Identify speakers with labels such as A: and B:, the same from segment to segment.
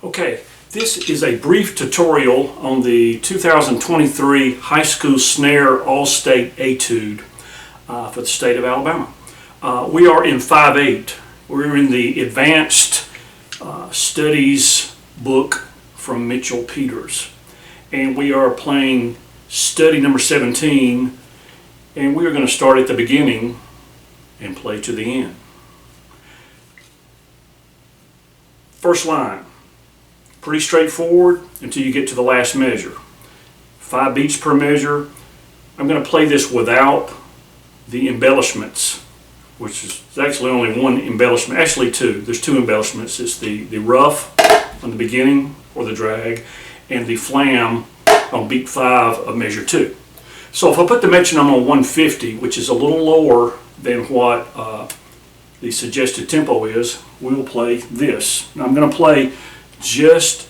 A: Okay, this is a brief tutorial on the 2023 High School Snare All-State Etude for the state of Alabama. We are in 5/8. We're in the Advanced Studies book from Mitchell Peters. And we are playing study number 17, and we are going to start at the beginning and play to the end. First line. Pretty straightforward until you get to the last measure. 5 beats per measure. I'm going to play this without the embellishments, which is actually only one embellishment, actually two. There's 2 embellishments. It's the rough on the beginning or the drag, and the flam on beat 5 of measure 2. So if I put the metronome on 150, which is a little lower than what the suggested tempo is, we will play this. Now I'm going to play just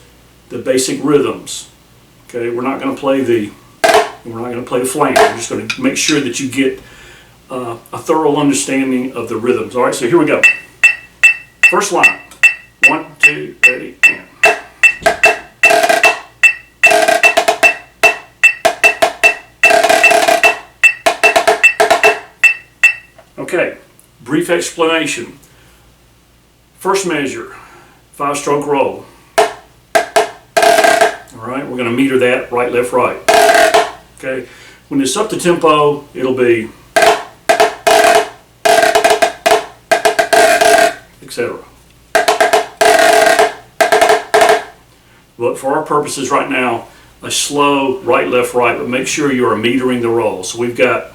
A: the basic rhythms. Okay, we're not going to play the flam. We're just going to make sure that you get a thorough understanding of the rhythms. All right, so here we go. First line. 1, 2, ready, and. Okay, brief explanation. First measure, 5-stroke roll. All right, we're going to meter that right, left, right. Okay, when it's up to tempo, it'll be etc. But for our purposes right now, a slow right, left, right, but make sure you are metering the roll. So we've got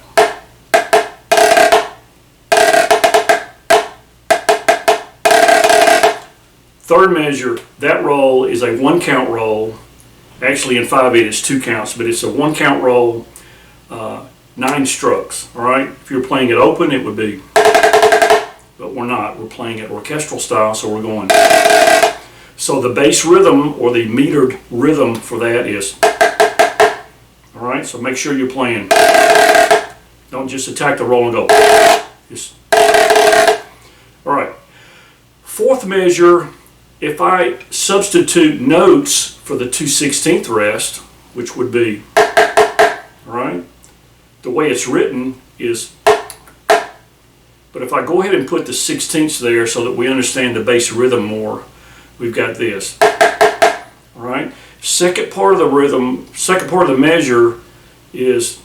A: third measure. That roll is a 1-count roll. Actually in 5/8 it's 2 counts, but it's a 1-count roll, 9 strokes. All right, if you're playing it open it would be, but we're not. We're playing it orchestral style, so we're going. So the bass rhythm, or the metered rhythm for that is, all right, so make sure you're playing. Don't just attack the roll and go. Just, all right. Fourth measure, if I substitute notes for the 2/16 rest, which would be, all right, the way it's written is, but if I go ahead and put the 16ths there so that we understand the bass rhythm more, we've got this. All right, second part of the rhythm, second part of the measure is,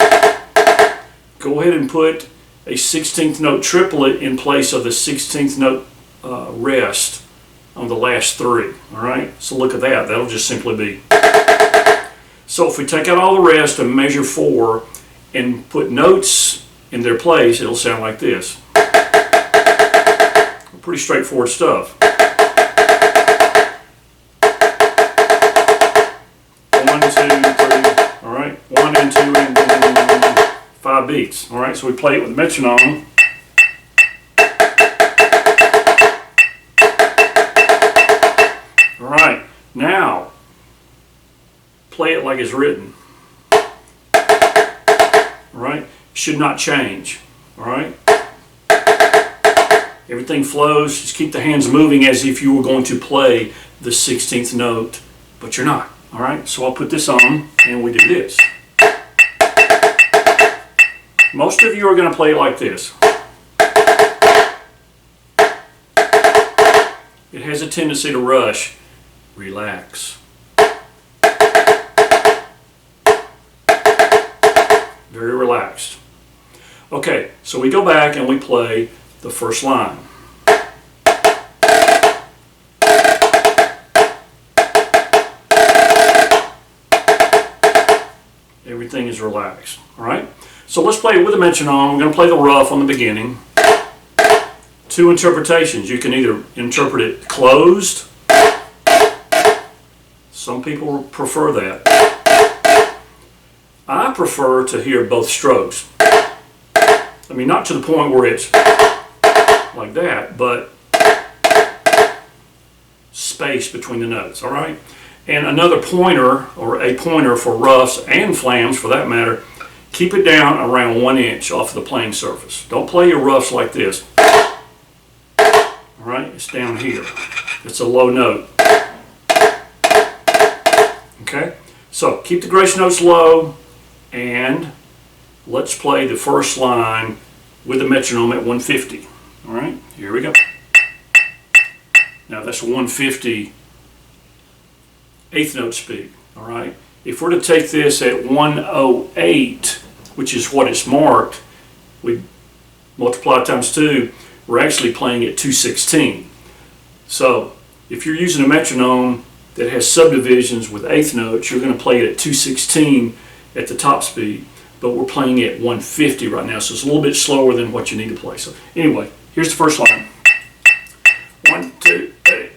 A: go ahead and put a 16th note triplet in place of the 16th note rest on the last 3. All right, so look at that. That'll just simply be. So if we take out all the rest of measure 4 and put notes in their place, it'll sound like this. Pretty straightforward stuff. 1, 2, 3. All right, 1 and 2 and 5 beats. All right, so we play it with the metronome. All right, now play it like it's written. All right, should not change. All right, everything flows. Just keep the hands moving as if you were going to play the 16th note, but you're not. All right, so I'll put this on and we do this. Most of you are going to play it like this. It has a tendency to rush. Relax. Very relaxed. Okay, so we go back and we play the first line. Everything is relaxed. All right, so let's play it with a metronome. We're going to play the rough on the beginning. 2 interpretations. You can either interpret it closed. Some people prefer that. I prefer to hear both strokes. I mean, not to the point where it's like that, but space between the notes, all right? And another pointer, or a pointer for roughs and flams for that matter, keep it down around 1 inch off the playing surface. Don't play your roughs like this. All right, it's down here. It's a low note. Okay? So keep the grace notes low, and let's play the first line with the metronome at 150. All right, here we go. Now that's 150 eighth note speed. All right. If we're to take this at 108, which is what it's marked, we multiply times 2, we're actually playing at 216. So if you're using a metronome that has subdivisions with eighth notes, you're going to play it at 216 at the top speed, but we're playing at 150 right now, so it's a little bit slower than what you need to play. So anyway, here's the first line. 1, 2, 3.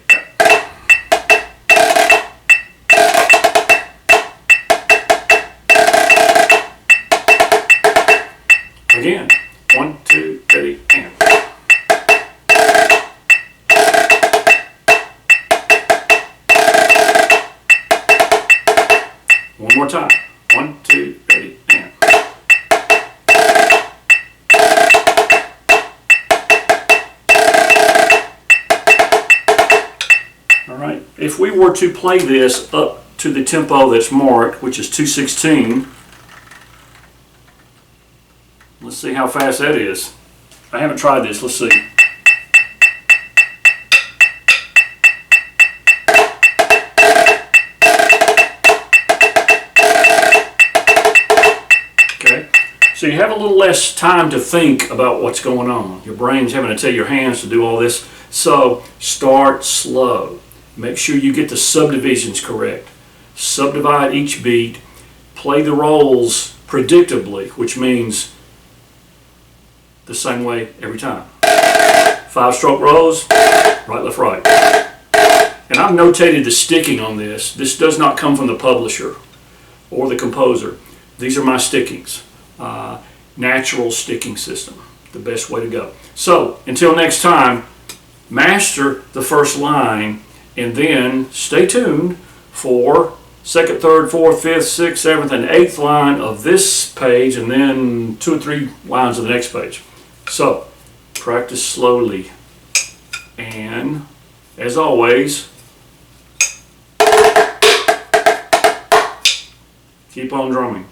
A: Again, 1, 2, 3, and. One more time. 1, 2, 3, and. All right. If we were to play this up to the tempo that's marked, which is 216, let's see how fast that is. I haven't tried this. Let's see. Okay. So you have a little less time to think about what's going on. Your brain's having to tell your hands to do all this. So start slow. Make sure you get the subdivisions correct. Subdivide each beat. Play the rolls predictably, which means the same way every time. 5-stroke rolls, right, left, right. And I've notated the sticking on this. This does not come from the publisher or the composer. These are my stickings. Natural sticking system, the best way to go. So until next time, master the first line, and then stay tuned for 2nd, 3rd, 4th, 5th, 6th, 7th, and 8th line of this page, and then 2 or 3 lines of the next page. So, practice slowly, and as always, keep on drumming.